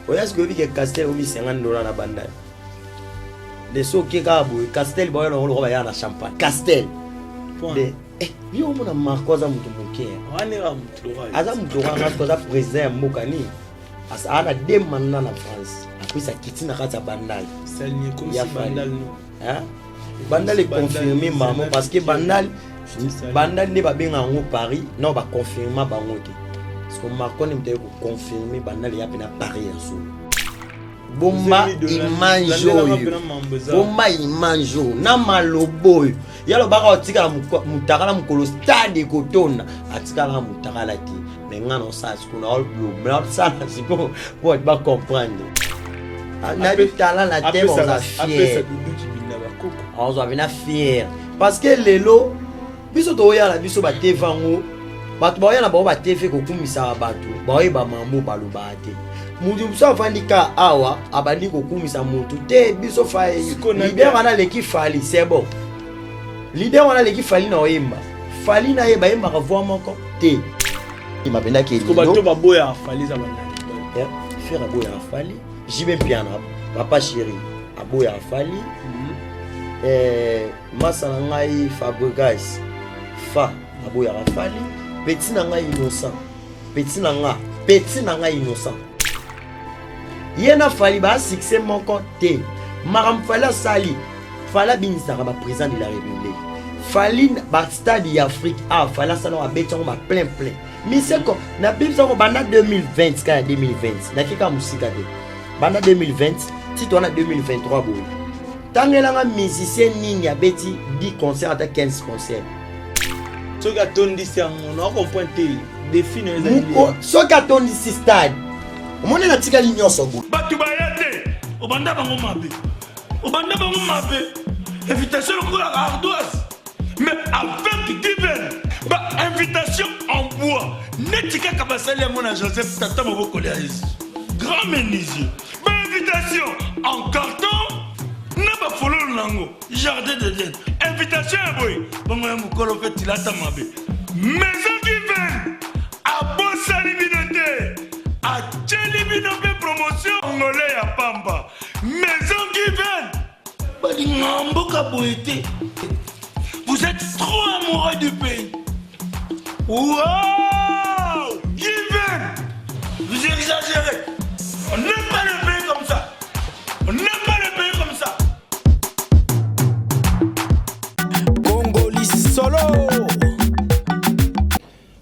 Oya ce que vi que Castel obi $50 na bandal. De so ke ka boy Castel boy no ko ba ya na champagne. Castel. De yo mona markoza mutu moke. Wani wa mutu wa. Aza mutu wa markoza président mokani. Asa ana demanda na France. Après ça quitte na kata bandal. C'est ni comme si bandal no. Hein? Bandal est confirmé maman parce que bandal ne va bien en Paris, non va confirmer bango te. Parce que Macron ne peut confirmer bandal y a bien Paris en sous. Bomba imanjo na maloboy. Ya lo baka otika mutakala mukolo stade kotona atikala mutakala ti. Mais ngana ça ce qu'on a le ça c'est pour pas comprendre. Na bitala la terre on a fier. On va venir fier parce que lelo biso to ya la biso ba tevango batu ba ya na ba TV ko kumisa batu ba ba mambo balobate mudu so vandika awa abandi ko kumisa mutu te biso fa leader wana leki fali c'est bon leader wana leki fali na oyemba fali na yeba yemba ka voix moko te il m'a que ko bato ba boya fali za bana faire boya fali jibe piano papa chéri aboya fali masala ngai Fabregas fa aboya rafali petit na ngai innocent petit na ngai innocent yena fali ba succès mon côté maram fala sali fala binisa ba président de la République fali ba stade d'Afrique fala ça na beton ba plein miseko na bimsa ko banda 2020 ka 2020 na kika musika de banda 2020 tito na 2023 boy tangelanga musicien nini abeti 10 concerts ata 15 concerts soka tondi si on comprend te défi no ezali soka tondi si stade omone na tika linyoso go batu bayate obanda bango mabe invitation ko la ardoise mais avec divin ba invitation en bois netika kabasali ya mona Joseph tata moboko le grand menuisier ba invitation en carton na ba fololo nango jardin de Dieu invitation boy bongo ya mukolo fait tilata mabe maison divine a bosali binote a tcheli binope promotion ngolé ya pamba maison divine bali ngamboka boité vous êtes trop amoureux du pays. Wow, divine vous exagérez. On n'aime pas le pays comme ça. Solo.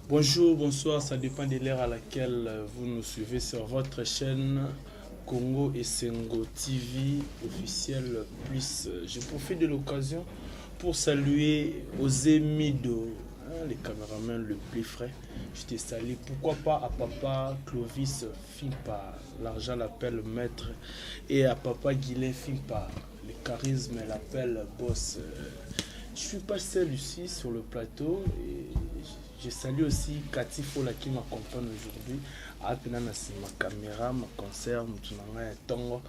Bonjour, bonsoir, ça dépend de l'heure à laquelle vous nous suivez sur votre chaîne Congo et Sengo TV officiel plus. Je profite de l'occasion pour saluer Ozemido, les caméramans le plus frais. Je te salue. Pourquoi pas à papa Clovis Fimpa, l'argent l'appelle maître, et à papa Guilain Fimpa, le charisme l'appelle boss. Je suis pas seul ici sur le plateau et je salue aussi Cathy Fola qui m'accompagne aujourd'hui. Apena na ma caméra, ma concert, mutunanga ya tongo.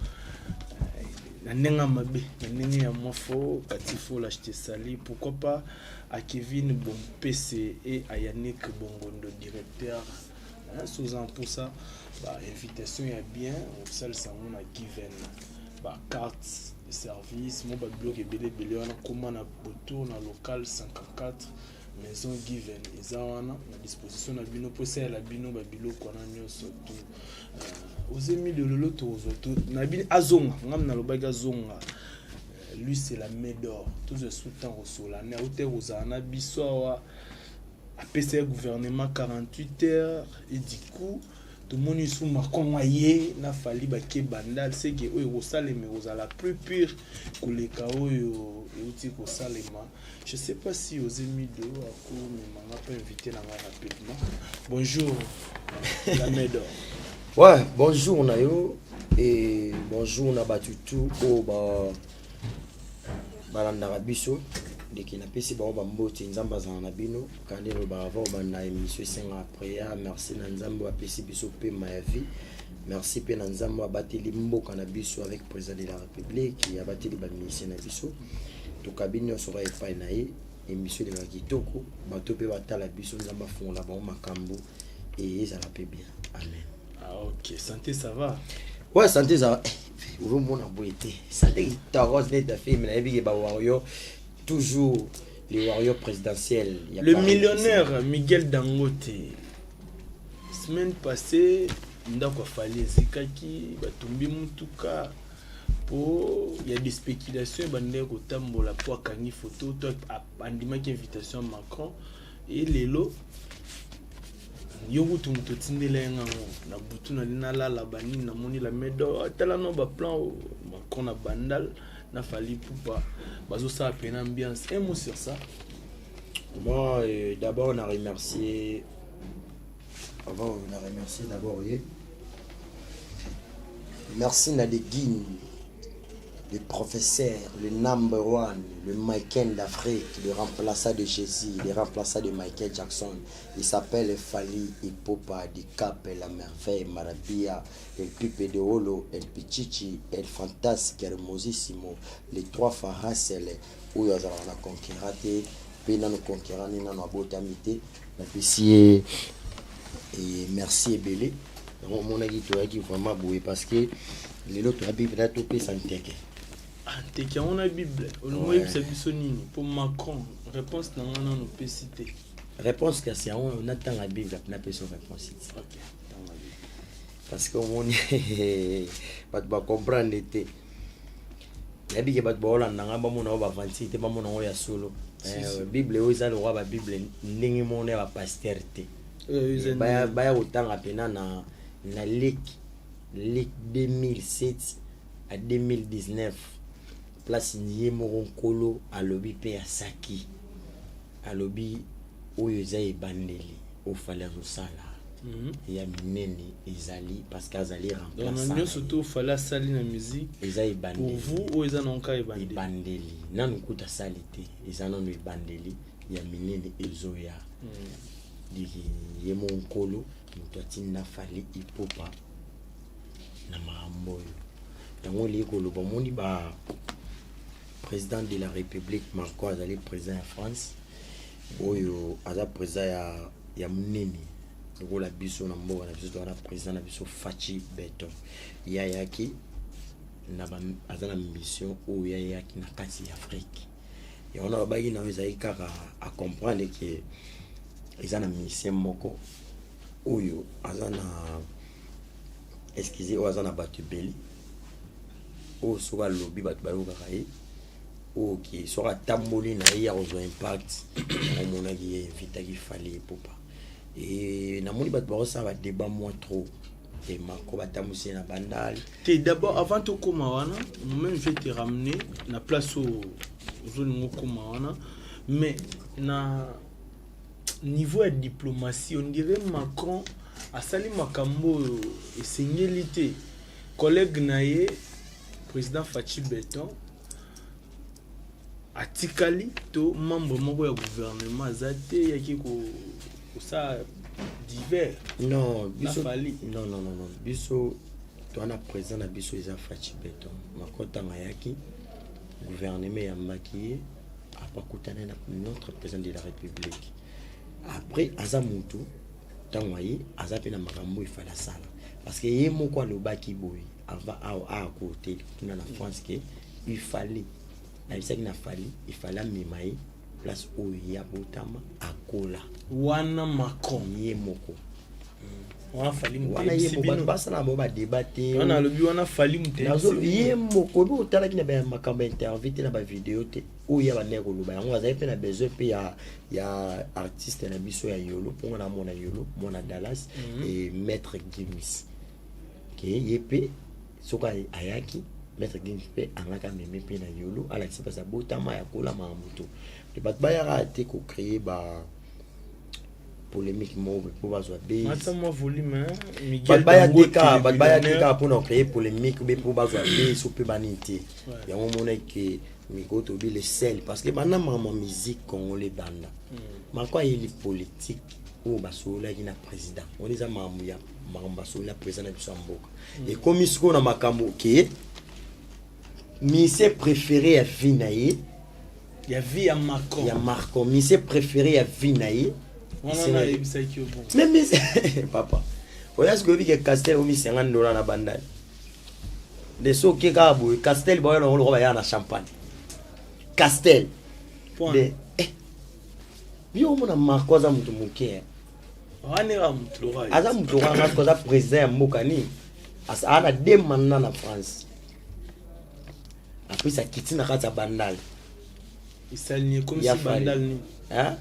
Nanenga mabe, nanenga ya mofo, Cathy Fola je te salue. Pourquoi pas à Kevin Bon PC et à Yannick Bongondo directeur. Sous-en pour ça, invitation est bien, on sait ça on a given carte de service, mon blog est belé on a comment on a retour dans local 54 maison given et à disposition de bino pour ça la bino babilo qu'on a nyo surtout aux amis de l'auto nabini azonga ngam na lobaga zonga lui c'est la médor tout ce sous-temps au sol la néoté rozana bisoa a PC gouvernement 48 heures et du coup tout le monde sous marquant na fali baké bandal c'est que au salema aux la plus pire que les chaos et au salema. Je sais pas si aux amis de mais m'a pas invité là rapidement. Bonjour la médor. Ouais, bonjour nayo et bonjour na batutu au balanda biso de qui n'a pas si bon bambote nzamba za na bino kandi lo ba avant banda émission 5 après merci na nzambo apesi biso pe ma vie merci pe na nzambo abateli mboka na biso avec président de la République et abateli ba ministre na biso to kabino sera epai na ye émission de la kitoko bato pe batala biso nzamba fonga ba makambo et ça la pe bien amen. Ah ok, santé ça va. Ouais, santé ça. Vous mon abouité. Santé qui t'arrose net de film, la vie Warrior toujours les warriors présidentiels. Le millionnaire Miguel Dangote. Semaine passée, ndako fallait zikaki batumbi mutuka po il y a des spéculations bande ko tambola po kangi photo to andimaki invitation à Macron et lelo yoku tumuto tindela ngango na butu na lina la bani na moni la medo atala no ba plan Macron na bandal na fali poupa bazo ça peine ambiance un mot sur ça. Moi d'abord on a remercié avant on a remercié d'abord merci Nadegine, le professeur, le number one, le Michael d'Afrique, le remplaçant de Jésus, le remplaçant de Michael Jackson. Il s'appelle Fali Ipupa, du Cap, la merveille, Marabia, el Pipe de Olo, el Pichichi, el Fantasque, el Mosissimo, les trois Faras, où ils ont conquéré, puis nous conquérons, nous avons botamité, et merci et belé. Mon ami, tu as vraiment boué parce que les autres Bible là tout peut s'entêter. Anteke on a Bible. On a Bisonini pour Macron. Réponse dans on nous peut citer. Réponse que c'est on attend la Bible on a pas son réponse. OK. Dans la Bible. Parce que on pas comprendre était. La Bible pas bola nanga ba mona ba vanti te ba mona o ya solo. Bible o za le roi ba Bible ndenge mona ba pasteur te. Baya otanga pena na Ligue 2007 à 2019 place nié moronkolo à lobby pe asaki à lobby oyo za ebandeli au fallait sala ya minene ezali parce qu'azali remplaçant donc nous surtout fallait sali na musique eza ebandeli pour vous ou eza nonka ebandeli nanu kuta salite eza nonu ebandeli ya minene ezoya diki ye moronkolo mutu atinda Fali Ipupa na makambo oyo yango likoloba moni ba président de la République Macron azali président ya France oyo aza président ya munene lokola biso na mboka na biso toana président na biso Fachi Beton yayaki na aza na mission oyo yayaki na kati ya Afrique yango na babaki na ezali kaka a comprendre que eza na mission moko oyo aza na excusez oyo aza na bato ebele oyo soki alobi bato bayokaka ye oyo ke soki atamboli na ye ya kozwa impact namonaki ye invitaki Fali Ipupa e namoni bato bakosala badébat moins trop et Macron batambwisi ye na bandali te d'abord avant tokoma wana moi-même je vais te ramener na place oyo ozolinga okoma wana mais na niveau de diplomatie on dirait Macron a sali makambo esengeli te collègue naye président Fachi Beton atikali to membre moko ya gouvernement azate yaki ko ça divers non biso non biso to ana président na biso eza Fachi Beton makota ngayaki gouvernement ya maki apakutana na notre président de la République après azamutu tangoyi azapena makambo ifala sala parce que ye moko alobaki boy avant à côté tuna na France que il fallait na bisaki na fali il fallait mimaye place oyo ya botama akola wana Macron ye moko wana fali wana ye moko basa na bo ba débattre wana lobi wana fali mutesi nazo ye moko bo tala ki na ba makambo interview te na ba vidéo te oyo ya baneko loba yango azali pe na besoin pe ya artiste na biso ya yolo ponga na mona yolo mona Dallas et maître Gims ke yepe soka ayaki maître Gims pe angaka meme pe na yolo ala ki pasa botama ya kola mamuto le bat bayara te ko créer ba polémique mo pour bazwa be mata mo volume Miguel baya tika pour créer polémique be pour bazwa be so pe banité ya mo mona ke Migo to bi le sel parce que maintenant ma musique congolais banda makwa ili politique ou basola ki na président on les a mamu ya basola président de Samboka et comme isko na makambo ke mise préféré ya Vinaye ya vie ya Macron ya Macron mise préféré ya Vinaye wana ebisaki bon même papa oya ce que vi ke Castel o mi $50 na bandali de soki kaka boye Castel bayona ngo baya na champagne Castel de yo mona Marco aza mutu moke aza mutu wana koza président ya mboka ni ana demanda na France après ça kiti na kati ya bandal isalini comme si bandal ni hein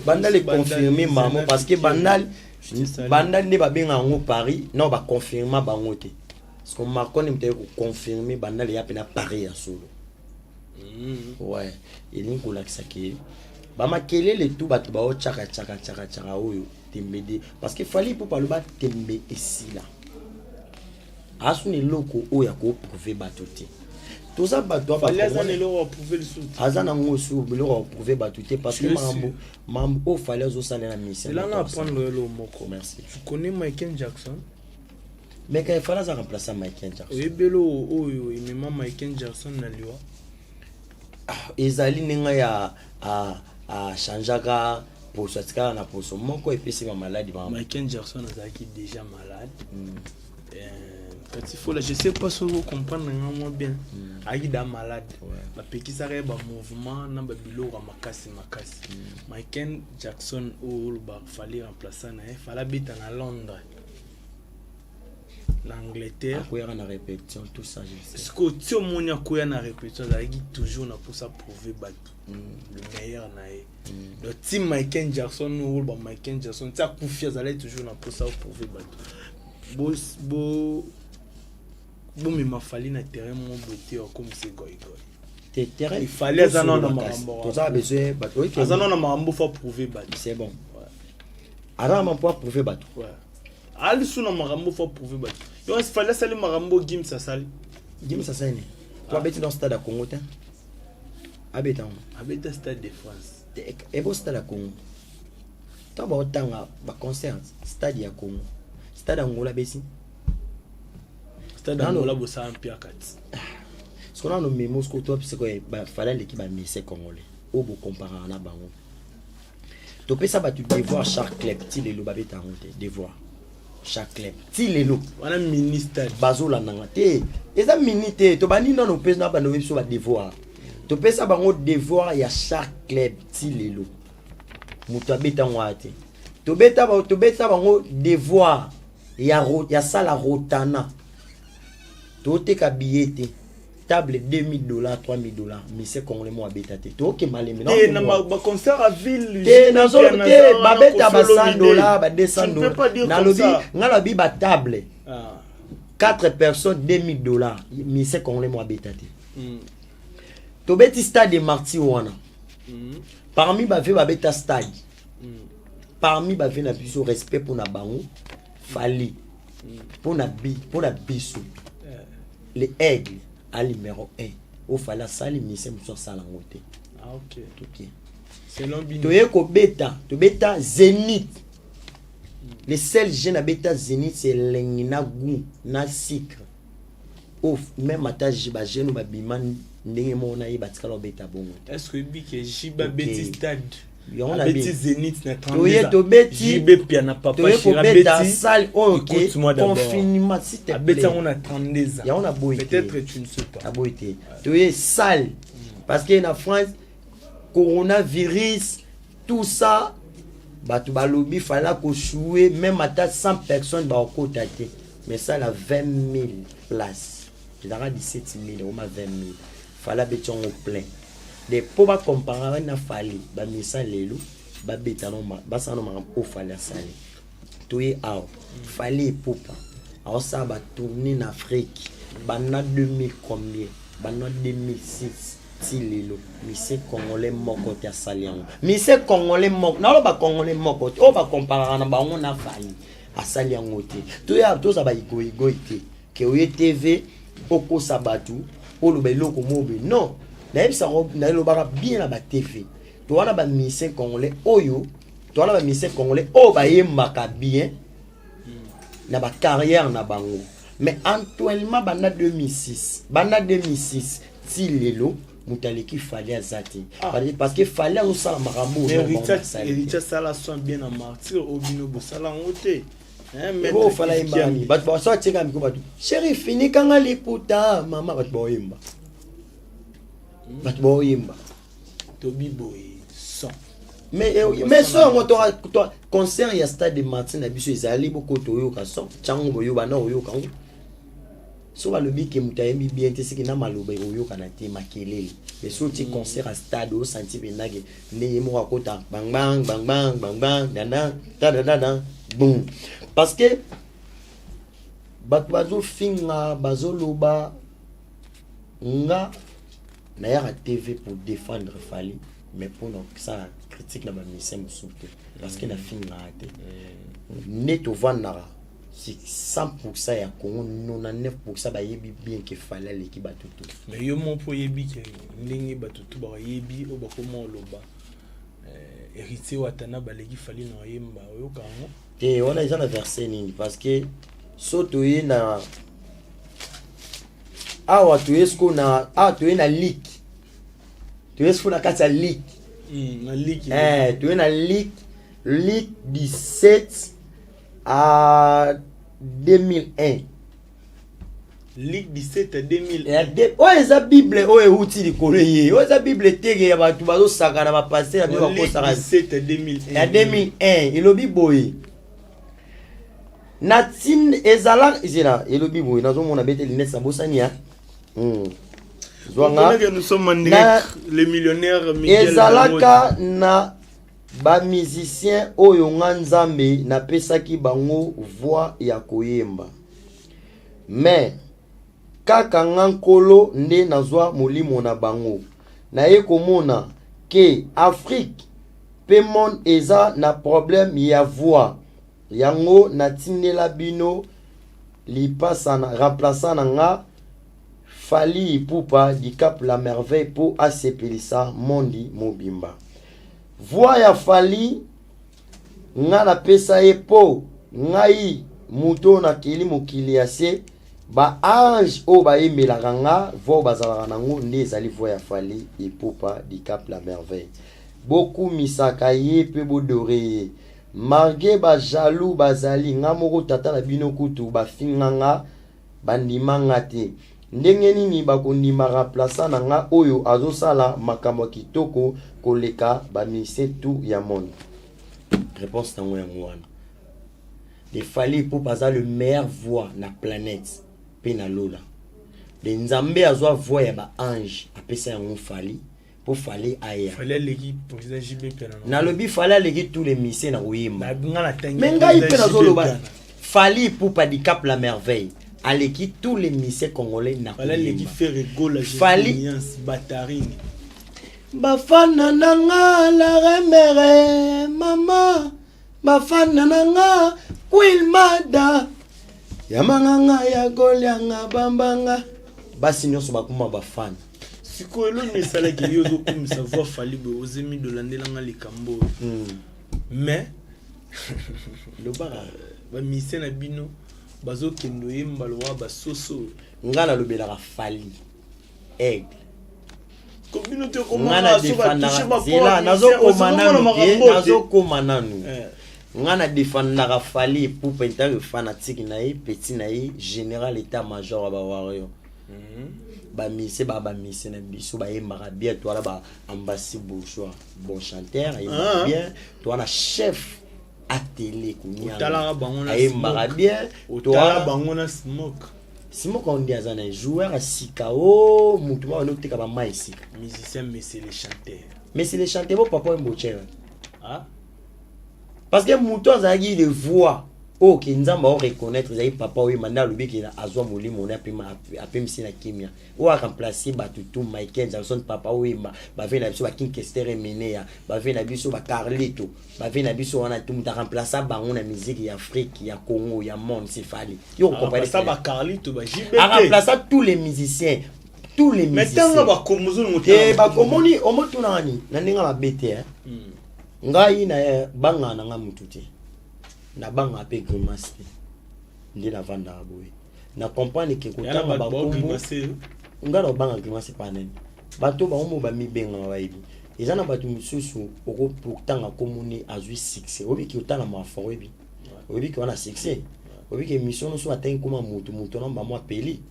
bandal est confirmé maman parce que bandal ne ba benga ngo Paris non ba confirmer bango te parce que Marco ne peut confirmer bandal ya pena Paris ya solo ouais il ni ko lakisa ke ba makelele tout bato ba o chaka oyo tembede parce que fallait pour parler ba tembe ici là asuni loko oya ko prouver bato te tout ça bato ba fallait le prouver le sou azana ngo sou le prouver bato te parce que mambo fallait zo sala na mission là on apprendre le moko merci tu connais Michael Jackson mais quand il fallait ça remplacer Michael Jackson oui belo oyo imema Michael Jackson na liwa ezali ninga ya a changeaka pour sortir na poso moko epesi ma maladie ba Michael Jackson azaki déjà malade quand il faut là je sais pas si vous comprenez moi bien aïda malade ba pekisa ka ba mouvement na ba biloko makasi Michael Jackson ou ba fallait remplacer na fallait bita na Londres l'Angleterre quoi na répétition tout ça je sais ce que tu au monia quoi na répétition azaki toujours na pour ça prouver bato le meilleur na le team Michael Jackson ou ba Michael Jackson ça confie azali toujours na pour ça prouver bato bon mais ma fallait na terrain mon beauté comme c'est goy terrain il fallait azana na marambo tout ça besoin bato azana na marambo faut prouver bato c'est bon ara ma pour prouver bato ouais ali suna marambo faut prouver bato yo il fallait salir marambo gim ça sali toi beti dans stade à Congo ta abeta stade de France et beau stade à Congo toi ba otanga ba concert stade ya Congo stade Angola besi stade Angola bo sa ampia kati ce qu'on a nommé Moscou toi c'est quoi ba fallait l'équipe ba Messi congolais au bo comparer na bango to pesa ba tu devoir chaque club ti le babeta honte devoir chaque club ti lelo wana ministre bazola nanga te eza minute to bani non pesa na ba no biso ba devoir to pesa bango devoir ya chaque club ti lelo mutu abeta ngwate to beta bango devoir ya sala rotana to te ka billet table $2,000 $3,000 mais c'est congolais mo abeta te to ke maleme non na ba concert à ville te na zo te ba beta ba $100 ba $200 na lobi ngala bi ba table 4 personnes $2,000 mais c'est congolais mo abeta te to beti stade Marti wana parmi ba ve ba beta stade parmi ba ve na biso respect pour na bango fali pour na biso les aigles à numéro 1 au fallait sali mission sur salangote ok ok c'est l'ambine to beta Zénith les seuls jeunes à beta Zénith c'est lengina goût na sucre au même attache ba jeune ba biman ndenge mona yi batikalo beta bongo est-ce que bike jiba beti stade on a beti Zénith na 30 ans to beti jibe pia na papa shira beti salle OK confinement s'il te plaît beti on a 32 ans ya on a boité peut-être tu ne sais pas a boité to est salle parce que na France coronavirus tout ça batu balobi fallait ko jouer même à 100 personnes ba ko taté mais ça la 20 000 places il aura 17 000 au moins 20 000 fallait beton au plein des pour pas comparer na fallait ba misa lelo ba betano ba sano ma au fallait sali toye ao fallait popa alors ça ba tourner en Afrique bana 2000 combien bana 2006 ti lelo mise congolais moko te sali yango mise congolais moko na lo ba congolais moko o ba comparer na bango na fallait asali yango te toya to za ba igoigo te ke oye TV oko sabatu olo ba loko mobe non na yebisa na lo ba bien na ba TV to wana ba mise congolais oyo to wana ba mise congolais o ba yemaka bien na ba carrière na bango mais actuellement bana 2006 ti lelo mutaleki fallait azati parce que fallait on sala marambo héritage sala sont bien en martyr au bino bosala ngote Ebo fala imba ni. Bat ba so tsheka miko batu. Chéri fini kanga liputa mama bat ba imba. Bat ba imba. Tobi boy son. Mais so ngo to concert ya stade de Martin na biso ezali boko to yo ka son. Chango boyo ba na yo ka. So ba lobi ke mutayembi bien te siki na maloba yo ka na te makelele. Mais so ti concert à stade au senti benage ne mo akota bang bang bang bang bang bang danda da boum. Parce que bazo finga bazo loba nga na ya TV pour défendre Fally mais pour non ça critique na ba mission musuku parce que na finga ate neto vanara c'est 100% ya Congo 99% ba yebi bien que Fally l'équipe batutu mais yo mon po yebi ke ndenge batutu ba yebi o ba ko mo loba héritier watana baleki Fally na yemba yo kango te on a déjà verset nini parce que soto ye na awa tu esko na tu na leak tu esko na kati ya leak na leak tu na leak 17 à 2001 leak 17 à 2001 o eza bible o euti likolo ye o eza bible tege ya bato bazo saka na ba passer na biso ko saka 17 à 2001 ya 2001 ilobi boye Natin ezala izina elobi boye nazo mona bete linesse sabosani ya Zwanga nous sommes en direct les millionnaires Miguel ezalaka na ba musicien oyo nzambe na pesaki bango voix ya koyemba mais kaka ngankolo nde nazwa molimo na bango na ye komona ke Afrique pe monde eza na problème ya voix yango natindela bino lipasana remplaçant nga Fally Ipupa di Cap la merveille po asepelisa mondi mobimba voix ya Fally nga na pesa ye po ngai muto na kili mokili ya se ba ange o ba yemelaka nga vo bazalaka nango nde ezali voix ya Fally Ipupa di Cap la merveille beaucoup misaka ye pe bodore ye marge ba jaloux bazali nga moko tata na bino kutu ba finganga bandimanga te ndenge nini bakondima remplaçant na nga oyo azosala makambo kitoko koleka ba mise tout ya monde réponse tango ya mwana de Fally Ipupa za le meilleur voix na planète pe na lola de nzambe azwa voix ya ba ange apesa yango Fally pour Fally aya Fally l'équipe président JB Pena na lobi Fally l'équipe tous les mise na oyemba mais ngai pe na zoloba Fally Ipupa di Cap la merveille à l'équipe tous les missions congolais na Fally l'équipe fait rigole Fally batarine bafana nanga la remere mama bafana nanga kwilmada yamanga ya golianga bambanga basi nyonso bakuma bafana siko elo mesala ki yo zo kumisa voix Fally bo ozemi de landelanga likambo mais le bara ba mission na bino bazo kendo yemba loa basoso ngala lobelaka Fally aigle communauté ngana defendaka zela nazokoma nanu ngana defendaka Fally Ipupa intérêt fanatique na ye petit na ye général état major ba wario ba mise na biso ba yemaka bien toi ba ambassade bourgeois bon chanteur yemaka bien toi na chef à télé kunya ayemaka bien toi bango na smoke on dit azana joueur à sikao mutu ba no teka ba maisi musicien mais c'est les chanteurs bon papa mboche parce que mutu azagi de voix ok nzamba o reconnaître zai papa oui manda lobi ki azwa molimo na apemisi na kimia o a remplacer batutu Michael Jackson papa oui ba vena biso ba King Kester Menea ba vena biso ba Carlito ba vena biso wana tout ta remplacer bango na musique ya Afrique ya Congo ya monde c'est Fally yo comprendre ça ba Carlito ba JB a remplacer tous les musiciens maintenant ba komuzo ba komoni o moto nani na ndinga ba bete ngai na banga na ngamutu te na banga pe grimace ndi na vanda boye na comprendre que kotanga ba kombo ngana banga grimace pa nene bato ba omo ba mibenga ba yibi ezana bato mususu oko kotanga komuni azui succès obi ki otanga ma foro bi obi qu'on a succès obi que émission nous soit atteint comme moto non ba moi peli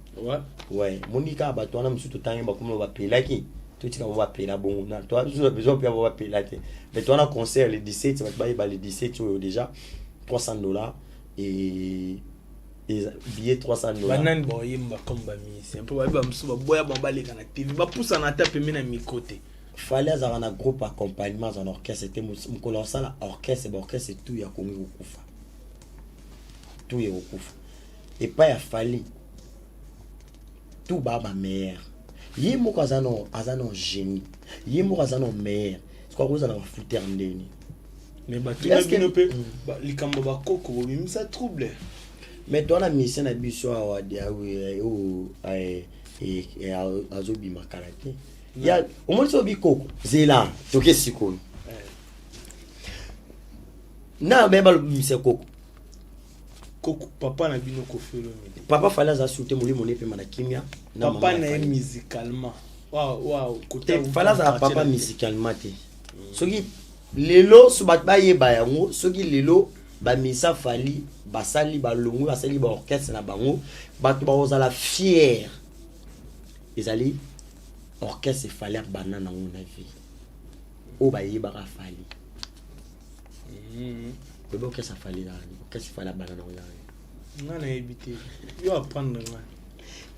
ouais monika ba toi na musu totanga ba comme ba pelaki tout tika ba pela bon na toi tu as besoin pour ba pelate mais toi on a concert le 17 ça va ba le 17 déjà $300 et billet $300 banane ba yimba comme ba mi c'est un peu ba musu ba boya ba baleka na TV ba poussa na tape mena mi côté fallait avoir un groupe accompagnement en orchestre c'était mon colossal là orchestre c'est tout ya Congo kufa tout ya kufa et pas ya fallait tout baba mère yimo kazano azano génie yimo kazano mère c'est quoi vous allez foutre ndeni mais ba tout na bino pe ba likambo ba koko bo mimisa trouble mais toi la mission na biso wa dia o et azobi makalate ya omoni so bikoko zela toke sikolo na beba lo mise koko papa na bino ko felo papa fallait za souter molimo ne pe mana kimia na papa na musicalement wow côté fallait za papa musicalement te soki lelo so bat ba yeba yango soki lelo ba misa fali basali balongo basali ba orchestre na bango bato ba ozala fier ezali orchestre fallait banana na on a vie o ba yeba ka fali bebo que ça fallait là qu'est-ce qu'il fallait banana on a na éviter yo apprendre nga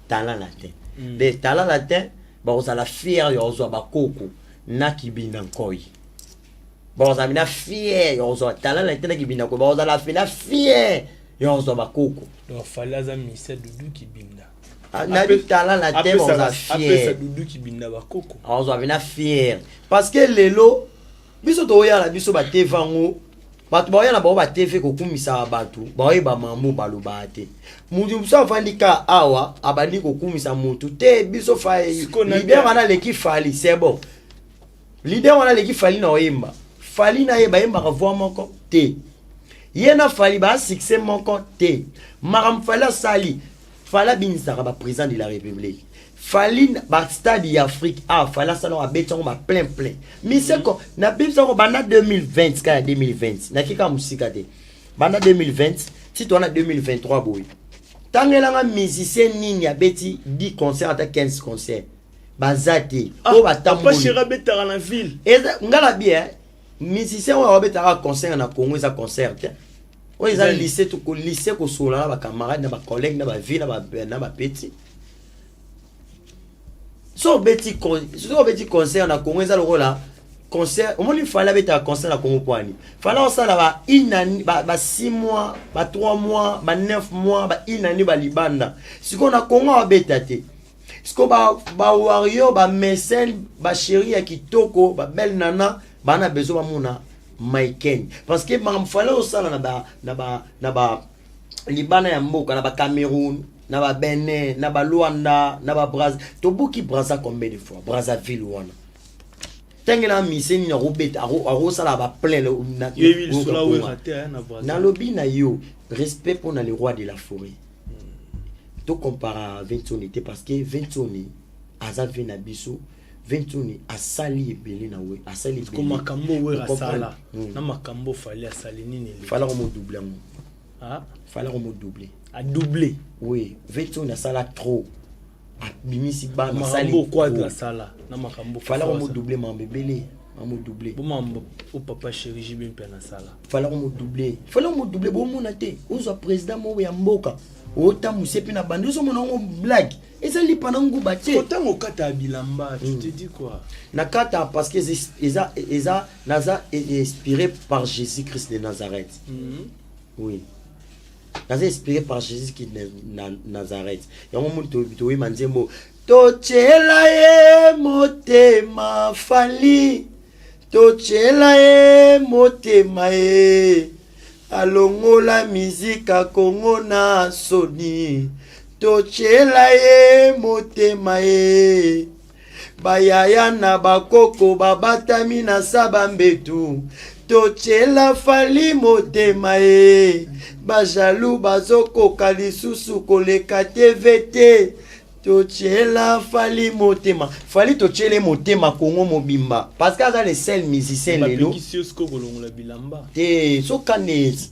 talent latin des talents latin ba ozala fier yo zo ba koko na kibina nkoi ba ozala fier yo zo talent latin na kibina ko ba ozala fier yo zo ba koko donc fallait za misa dudu kibinda na du talent latin ba ozala fier après ça dudu kibinda ba koko on zo fier parce que lelo biso to ya la biso ba tevango batu ba yana ba TV ko kumisa batu ba ba mamu baloba te mudu so fandika awa abandi ko kumisa mutu te biso fa leader wana leki fali c'est bon leader wana leki fali na oyemba fali na yeba yemba ka voix moko te yena fali ba succès moko te maram fala sali fala binisa ba président de la république fali ba stade Afrique fala salon a betongo ba plein miseko na bimsa ko bana 2020 ka 2020 na kika musika te bana 2020 si tu as 2023 boy tangela nga musicien nini ya beti 10 concerts à 15 concerts bazati o batambo pas chéra betara na ville ngala bien musicien wa betara concert na Congo za concert te o za lycée to ko lycée ko sola ba camarades na ba collègues na ba ville na ba petit so beti concert na Congo za lokola concert au moins il fallait beta concert na Congo poani fallait ça là ba inani ba 6 mois ba 3 mois ba 9 mois ba inani ba libanda siko na Congo ba beta te siko ba wario ba mécène ba chéri ya kitoko ba belle nana bana bezo ba mona Maiken parce que mam fallait ça na ba libana ya mboka na ba Cameroun na ba Benin na ba Luanda na ba Brazza to buki Brazza combien de fois Brazzaville wana tengela miseni na robet aro sala ba plein na lobby na yo respect pour na le roi de la forêt to compara à Ventoni parce que Ventoni azavi na biso Ventoni asali ebele na we asali comme makambo we rasala na makambo fallait asali nini fallait on doubler fallait on doubler à doubler oui Ventoni asala trop bimisi ba makambo quoi de la sala na makambo fallait on doubler mambebele on doubler bon mambo au papa chéri jibe mpe na sala fallait on doubler bon mona te ozo président mo ya mboka ota musepi na bandi ozo mona ngo blague ezali pana nguba te otango kata bilamba tu te dis quoi na kata parce que naza inspiré par Jésus-Christ de Nazareth oui naza inspiré par Jésus-Christ de Nazareth yango muntu to manzembo tochela ye motema fali tochela ye motema ye alongola mizika Kongo na soni tochela ye motema ye bayaya na bakoko babatami na sabambetu tochela fali motema ye bajalu bazokoka lisusu koleka TVT tochela fali motema fali tochele motema Kongo mobimba parce que ça les seuls musiciens lelo kisio sko kolongola bilamba te so kanez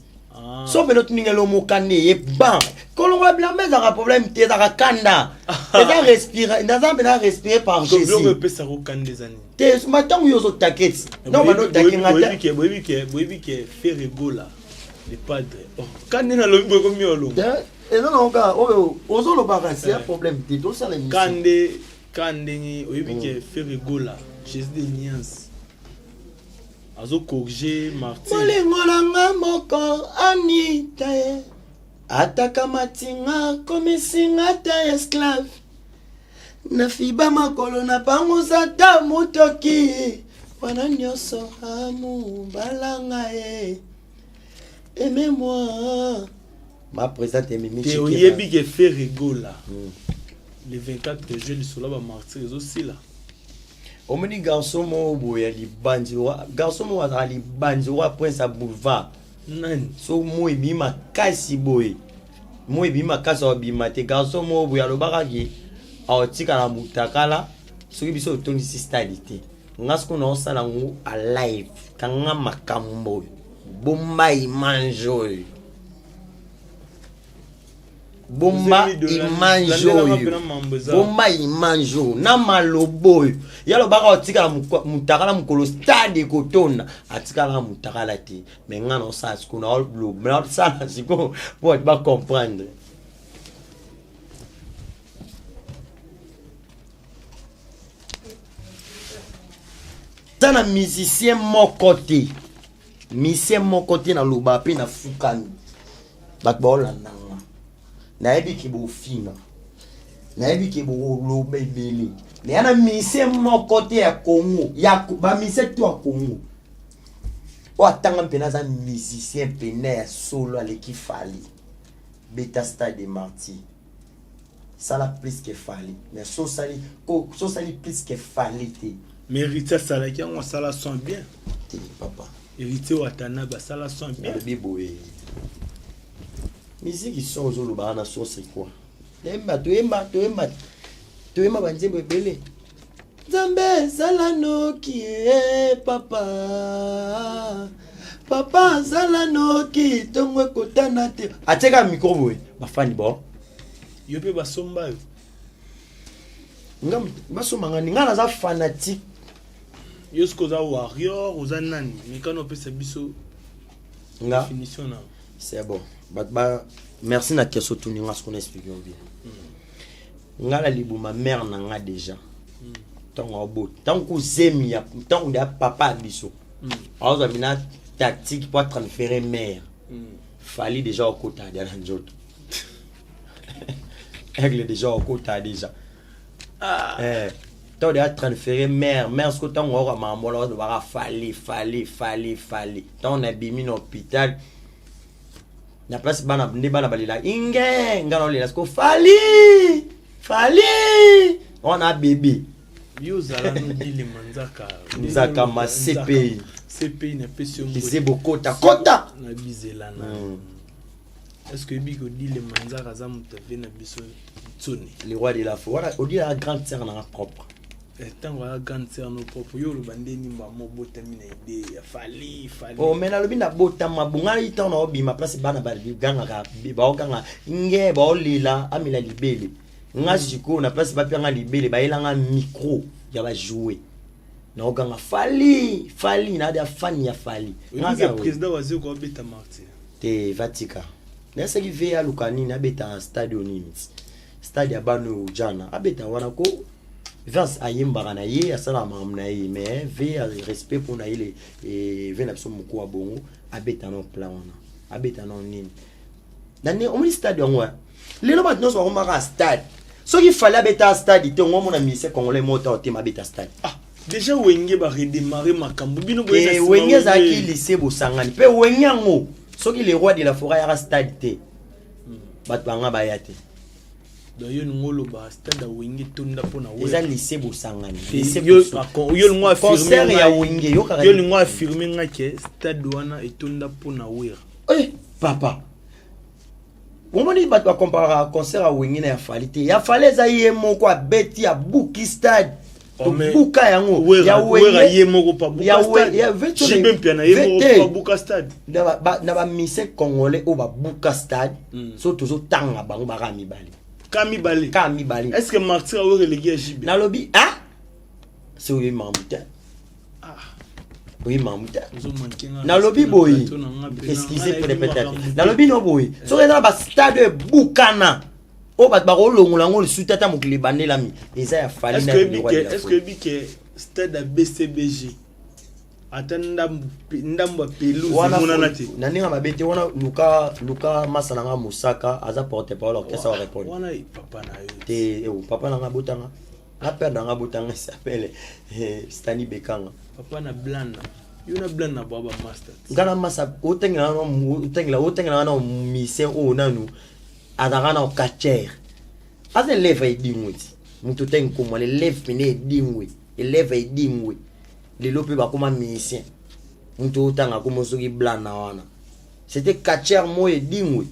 sauf que notre ningelo mokande ye ban kolongo blamba za problème te za kanda eza respirer na respirer par Jésus donc peut ça kanda zani te matango yozo taketi non bano takinga ta boyebi ke faire rigola les padres kande na lobi ko miolo et non ga ozo lo ba c'est un problème te to ça la kande ni oyebi ke faire rigola Jésus de nuance azo corriger Martin molengolanga moko anita ataka matinga komisinga ta esclave na fiba makolo na pango sata mutoki wana nyoso amu balanga aimez-moi ma présente mimi te oyebi ke faire rigola le 24 juillet le sola ba martyr aussi là omoni garçon mo boya libandi wa garçon mo wa libandi wa prince boulevard nani so mo ebima kasi boye mo ebima kasi obima te garçon mo boya lobaka ki aotika na mutakala soki biso otondisi stadité ngasi kuna osala ngo alive kanga makambo bomba imanjo bomba imanjo na malobo yalo baka otika mutakala mukolo stade kotona atikala mutakala te mais ngana osala sikuna olo mais osala siko pour ba comprendre tana musicien moko te na loba pe na fukani bato baolandanga nayebi ke bofina nayebi ke boloba ebele me yana mise moko te ya Congo ya bamise to ya Congo o atanga mpena aza musicien mpena ya solo aleki fali beta stade de martyr sala plus que fali mais so sali plus que fali te mais héritier salaki on sala son bien te papa héritier watana ba sala son bien biboye musique ils sont au loba na so c'est quoi Toyemba banzembo ebele Nzambe zala noki papa zala noki tongo kotana te ateka micro boy bafani bo yo pe basomba yo ngam basomba ngani ngana za fanatique yo sko za warrior oza nani mikano pe biso nga finition na c'est bon ba merci na keso tuni nga ce qu'on explique bien nga la libuma mère na nga déjà tongo bo tango zemi ya tango da papa biso azo mina tactique pour transférer mère fallait déjà au côté de la njoto elle déjà au côté déjà tango da transférer mère ce que tango ora mamola do ba fallait tango na bimi na hôpital na place bana ndeba na balila inge ngalo lela sko fali on a bébé yo zala no dile manzaka ma CPI na pesio mo Kizebo kota na bizela na est-ce que biko dile manzaka za mutave na biso tsoni le roi de la forêt on dit la grande sœur na propre tango la grande sœur no propre yo lo bandeni mamo botamina ide ya fali oh mais na lobi na botama bunga ita na obima place bana bali ganga ka ba okanga nge ba olila amila libele nga siko na place ba pianga libele ba elanga micro ya ba jouer na okanga fali na da fani ya fali nga président wazi ko beta martyr te vatika na seki ve ya lukani na beta stadion nimis stade ya bano jana abeta wana ko Vance ayemba na ye asala mamna ye mais ve respect pour na ile et ve na biso moko abongo abeta no plan wana abeta no nini dane o mi stade ngwa lelo ba tnoso ko maka stade so ki fallait abeta stade te ngo mona mise congolais mota o te mabeta stade déjà wenge ba redémarrer makambo bino bo esa wenge za ki lycée bosangani pe wenge ngo so ki le roi de la forêt ya stade te bat banga ba yate d'ailleurs ngolo ba stade wenge tonda pona we eza lycée bosangani yo ngwa concert ya wenge yo ngwa affirmer nga ke stade wana etonda pona we papa omoni bato bakompara concert ya wenge na ya fali te ya fali eza ye moko abeti ya buki stade buka yango ya weye moko pa buka stade ya veto jibe mpiana ye moko pa buka stade na ba mise congolais o ba buka stade so tozo tanga bango ba mibali est-ce que Martyr a relégué jibe na lobi ah c'est oui mamuta oui mamuta na lobi boy excusez pour répéter na lobi no boy so na ba stade bukana o bat ba rolongola ngo sutata mokili bandela mi eza ya fali na est-ce que stade a BCBG atanda ndamba pelouse mona nati na ninga mabete wana luka masalanga musaka aza porte parole orchestre wa répondre wana papa na yo te papa na ngabotanga na père na ngabotanga s'appelle Stani Bekanga papa na blana yuna blana baba master ngana masa otengela na mise o nanu adagana o kacher aze leve idingwe mutu tenko mo le leve pene idingwe eleve idingwe lelo pe bakoma musicien mutu otanga komo soki blana wana c'était kacher mo idingwe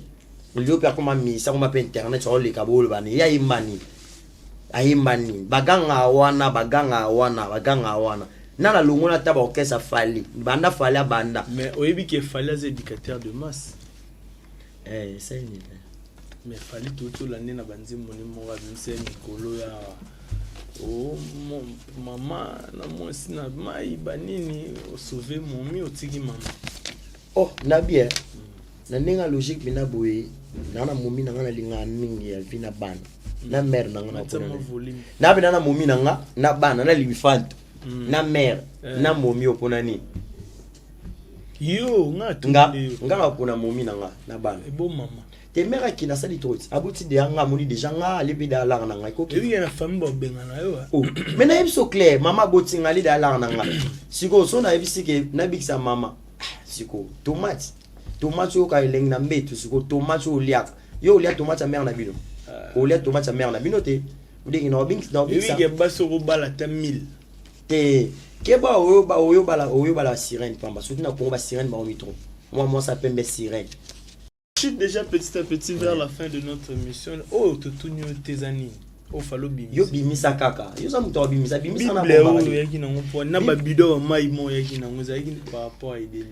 lelo pe akoma musicien koma pe internet sur le kabolo bani ya imani ayimbani baganga wana nana longona taba orchestre fali banda fali banda mais oyebi ke fali az éducateur de masse c'est une mais fali tout la nena banzi moni mo ba binse mikolo ya maman na mo sina mai banini o sauver momi o tiki mama na bien na ninga logique bina boye nana momi na ngana linga mingi ya vina bana na mère na ngana na bina na momi na nga na bana na libifanto na mère na momi opona ni yo nga pona momi na nga na bana e bon mama te mère qui na sali tot abuti de nga moni déjà nga lebi da la na nga ko ki na famille bo benga na yo mais na so clair mama boti nga li da la na nga siko so na ebisi ke na bikisa mama siko tomate yo ka eleng na mbetu siko tomate yo liak yo liak tomate mère na bino o liak tomate mère na bino te udingi na bikisa oui baso ko bala ta 1000 te keba oyo bala sirène pamba surtout na kongo ba sirène ba o mitro moi ça s'appelle sirène. Je suis déjà petit à petit vers la fin de notre mission. Oh, tutunyo tezani. Oh, falo bimisa. Yo bimisa kaka. Yo sa muto bimisa na bomba. Bible yaki na ngompo na babido mai mo yaki na ngoza yaki par rapport à idée.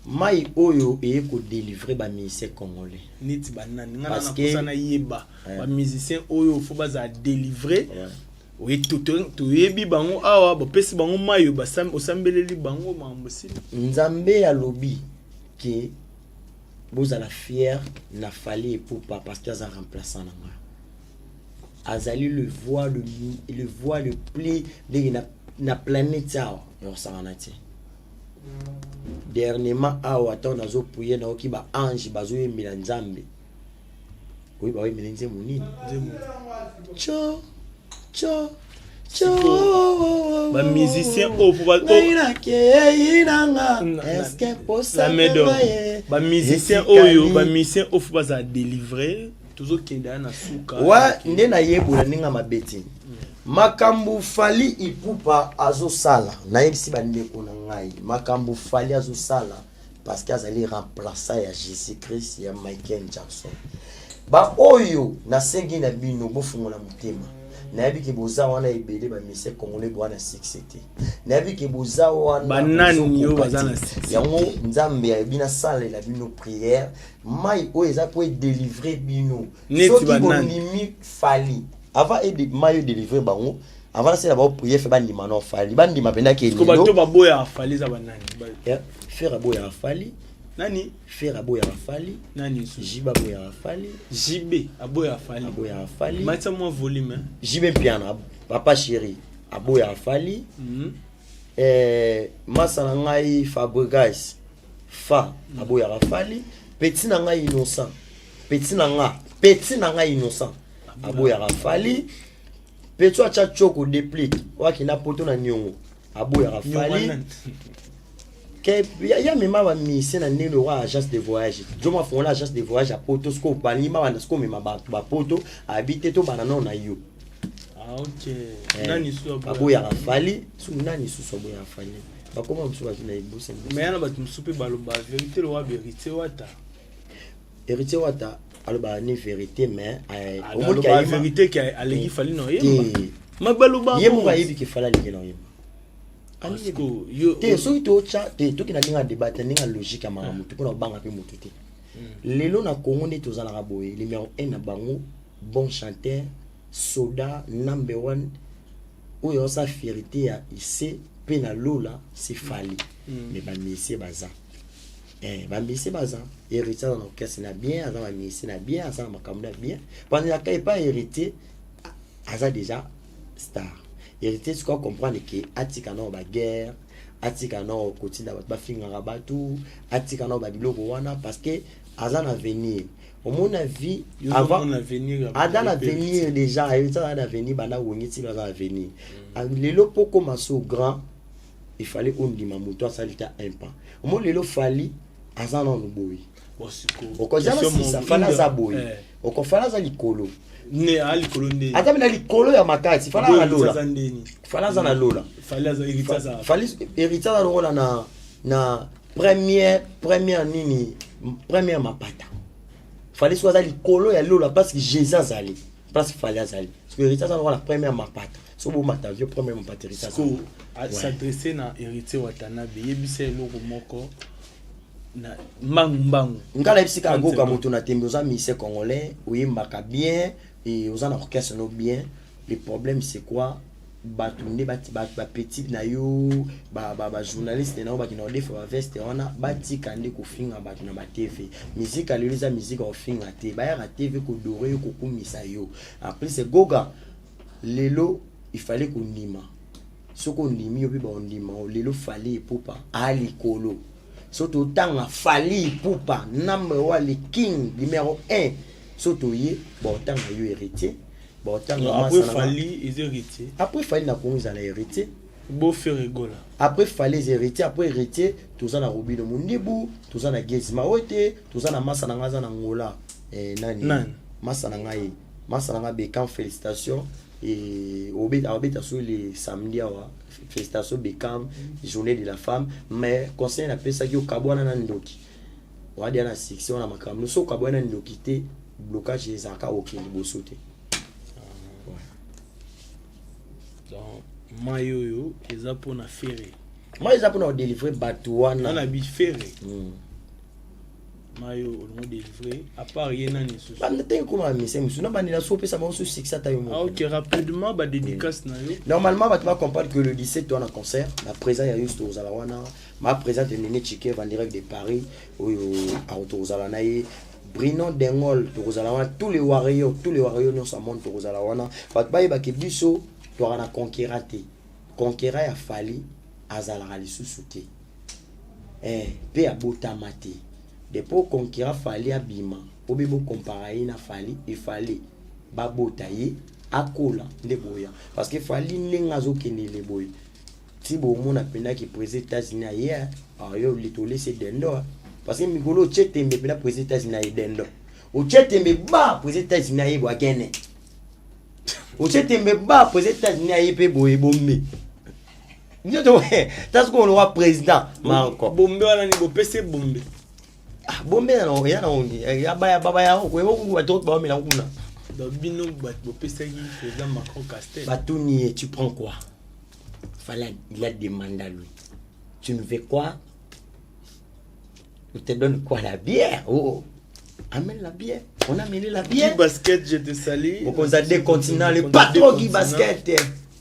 Mai oyo eko délivrer ba musicien congolais. Niti banani ngana na kusana yeba. Ba musicien oyo faut baza délivrer. Oui, tout yebi bango awa ba pesi bango mayo ba osambeleli bango mambosi. Nzambe ya lobi ke vous allez fier n'a fallu pour pas parce qu'il y a un remplaçant là. Azali le voix le plus de la planète ça on s'en a été. Dernièrement awa ton azo pouye na oki ba ange bazo yembela nzambe. Oui ba oui melenze monini. Cho ba musicien au pouvoir est-ce que possible ba musicien oyo ba musicien au pouvoir za délivrer toujours kenda na suka wa nde na yebola ninga mabeti makambu fali ipupa azo sala na yebisi bande ko na ngai makambu fali azo sala parce que azali remplaçant ya Jésus Christ ya Michael Jackson ba oyo na sengi na bino bofungola mutema nabi ke boza wana ebele ba mise congolais bwana 6 nabi ke boza wana banani yo bazana 6 yango nzambe ya bina sala la bino prière mai o eza po délivrer bino neti banani limi fali avant et mai délivrer bango avant c'est là-bas prière fait bandima no fali bandima penda ke ko bato baboya fali za banani faire boya fali nani faire aboya fali nani jiba boya fali jibe aboya fali matsa mo volume jibe piano papa chéri aboya fali masana ngai Fabregas fa aboya fali petit na ngai innocent petit na ngai innocent aboya fali petit acha choko déplique wakina poto na nyongo aboya fali que ya mema ba mise na ndenge le roi agence de voyage jo ma fona agence de voyage a poto sko bali ma banda sko mema ba poto habiter to banana na yo ok nani so aboya fali su nani su so boya fali ba koma msu ba na ibuse mais yana ba tumsupe baloba vérité le roi héritier wata aloba ni vérité mais au monde qui a vérité qui a legi fali no yemba Magbaluba. Ye mo yebi ke fala li na yeba. Asko yo Te so to cha te to kina linga débat ninga logique ya mama mutu pona banga pe mutu te. Lelo na Congo ne to zala boye numéro 1 na bango bon chanteur soda number 1 oyo sa fierté ya ici pe na lola c'est Fally. Mais ba messier baza. Ba messier baza hérité dans l'orchestre na bien, azan ba messier na bien, azan makambo na bien. Pendant la kai pas hérité aza déjà star. Hérité tu comprendre que atika na ba guerre, atika na kotinda ba finga rabatu, atika na ba biloko wana parce que azan avenir. Au mon avis avant l'avenir l'avenir déjà hérité dans l'avenir bana wongiti dans l'avenir. Lelo poko maso grand il fallait on dit mamuto ça lita un pas. Au moins lelo Fally azan na boy. Au cause ça fala za boy. Au cause fala za likolo. Ne ali kolonde. Ata na likolo ya makati fala na lola. Fala za na lola. Fala za héritaza. Fali héritaza lola na première nini première mapata. Fallait soit za likolo ya lola parce que Jésus azali. Parce que fallait azali. Parce que héritaza lola la première mapata. So bo mata vieux première mapata héritaza. S'adresser na hérité Watanabe yebise eloko moko na mbangu ngala bisika goka moto na tembe oza mise congolais oyimbaka bien et oza na orchestre no bien. Le problème c'est quoi batunde ba petit na yo ba journaliste na ba ki na defa ba veste wana batika nde ko finga ba na ba TV musique aleliza musique o finga te ba ya TV ko doré ko kumisa yo après c'est goga lelo il fallait qu'on nima soko ndimi yo bi ba ndima lelo Fally epupa ali kolo soto tanga Fally epupa number 1 le king numéro 1 soto ye bon tanga yo héritier bon tanga après Fally is héritier après Fally na Congo za héritier beau faire rigola après Fally héritier après héritier toza na Robino Mundibu toza na Gezma Ote toza na Massa na ngaza na Ngola nani Massa na ngai Bekam félicitations et obeta sur les samedi awa félicitations Bekam journée de la femme mais conseil na pesa yo kabwana na ndoki wadi na section na makambo so kabwana ndoki te blocage ezaka okindi bosote donc mayoyo eza pona ferré moi eza pona délivrer batouana na bi ferré mayo on délivrer à part yena ni sous ba nte ko ma mise musu na bani na so pesa ba so succès ta yo mo OK rapidement ba dédicace na yo normalement tu vas comprendre que le 17 on a concert la présent ya juste aux alawana ma présente Nene Chike en direct de Paris oyo autour alanaye Brino Dengol to zalawana tous les warriors nous ça monte to zalawana bat ba ke biso to ana conquérate conquéra ya Fally azala li susuté pe abotamate depuis conquéra Fally abima obebo comparer na Fally et Fally babotaye akola ndeboya parce que Fally nengazo kenele boy si bo mona pena ki président États-Unis hier ayo litolé c'est dendo parce que mikolo chetembe pena président États-Unis ay dendo o chetembe ba président États-Unis ay bo akene o chetembe ba président États-Unis ay pe boye bombe nyoto tas ko lo président marco bombe wana ni bo pese bombe bombe na ya na ongi ya baba ya ko ebo ku bato ba mela kuna donc bino ba bo pese ki président Macron Castel Batuni tu prends quoi Fally il a demandé à lui tu nous veux quoi on te donne quoi la bière oh amène la bière on a amené la bière basket je te salue on a des continents le patron qui basket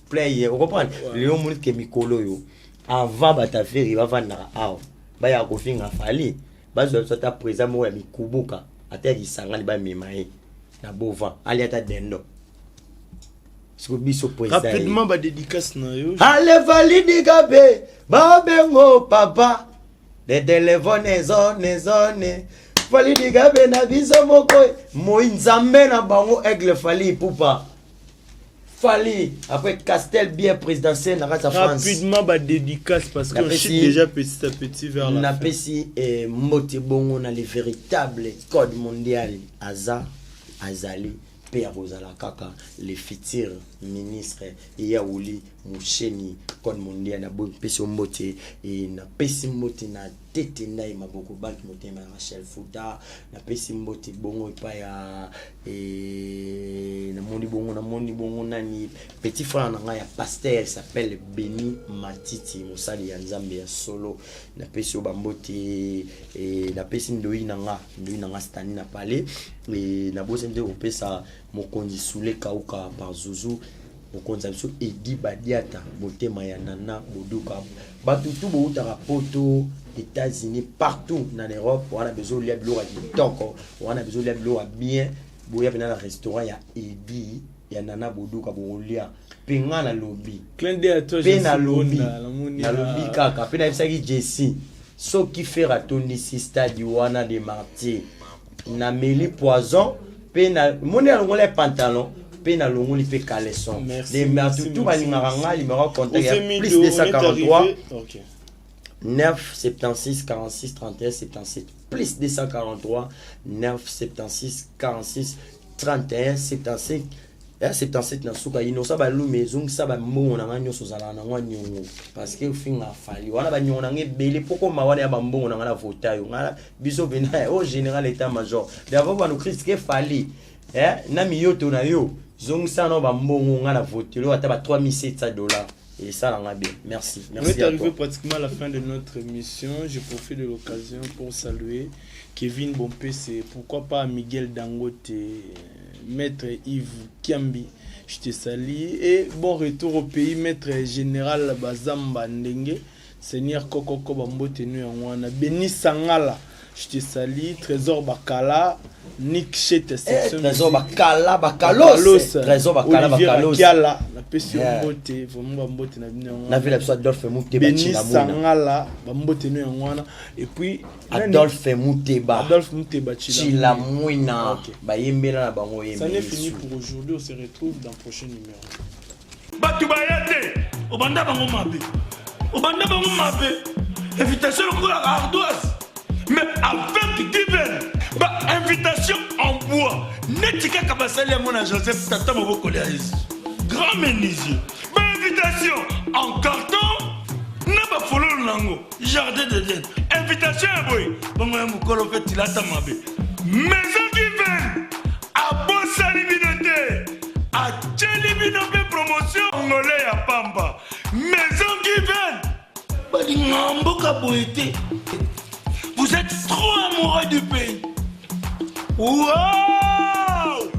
play on comprend le monde que mikolo yo avant bata faire il va vendre ah ba ya ko finga Fally bazo ta présent mo ya mikubuka ata kisangani ba memaye na bova ali ata dendo siko biso président rapidement ba dédicace na yo ale Fally dikabe ba bengo papa de téléphone zone Fally dikabe na biso moko mo nzambe na bango aigle Fally pupa Fally après Castel bien présidentiel na France rapidement ba dédicace parce que on chute déjà petit à petit vers la fin. On pesi moté bongo na le véritable code mondial azali pe abozala kaka le futur ministre Yaouli Moucheni code mondial na bon pesi moté et na pesi moté na tete ndai maboko banki motema Rachel Futa na pesi mbote bongo epa ya na moni bongo nani petit frère na ya pasteur s'appelle Beni Matiti mosali ya Nzambe ya solo na pesi obambote na pesi ndoi nanga stani na pale na bosse nde opesa mokonzi Sule Kauka par Zouzou mokonzi biso Edi Badiata motema ya Nana Boduka batu tu boutaka poto États-Unis partout en Europe on a besoin de l'eau à kitoko on a besoin de l'eau à bien boya venir au restaurant ya Edi ya Nana Boduka bolia penga na lobby clin d'œil à toi na lobby kaka pe na bisaki Jesse so qui fait ratondi si stade wana de Martyr na meli poison pe na moni alongola pantalon pe na longoli pe caleçon les merci tout balingaka nga numéro contact ya plus 243 OK 9 76 46 31 77 plus 243 9 76 46 31 75 77 na suka ino sa ba lu maison sa ba mbongo na nganyo so zala na nganyongo parce que finga fali wana ba nyona ngebele poko mawana ya ba mbongo na ngana vota yo ngala biso bena au général état major d'abord ba no Christ ke fali na miyoto na yo zongisa no ba mbongo ngana votelo ata ba $3700 et ça là bien. Merci. On est arrivé pratiquement à la fin de notre émission. Je profite de l'occasion pour saluer Kevin Bompé, c'est pourquoi pas Miguel Dangote, Maître Yves Kiambi, je te salue. Et bon retour au pays, Maître Général Bazamba Ndenge, Seigneur Kokoko Bambote Nuyanwana, Béni Sangala, je te salue, Trésor Bakala, Nick Chete, Trésor Bakala, Bakalos, Trésor Bakala, Bakalos, la pession Bote, vraiment Bambote na vu la Adolphe Mouteba, Béni Sangala, Bambote Nuyanwana, et puis Adolphe Mouteba, Chilamouina, Bayembela na bango yembe. Ça n'est fini pour aujourd'hui, on se retrouve dans le prochain numéro. Batubayate, Obanda bango mabe, invitation à ardoise. Mais avec divers, invitation en bois. Netika Kabasali à mon Joseph Tata Moboko grand menuisier. Invitation en carton. N'a follow nango. Jardin de Dieu. Invitation à boy. Bon, Mokolo fait Tilata Mabe. Maison divers. À Bossa Libinote. À Tchelibinote promotion. Angolais à Pamba. Maison divers. Balingambo Kaboete. Vous êtes trop amoureux du pays. Wow!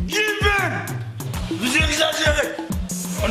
Given! Vous exagérez. On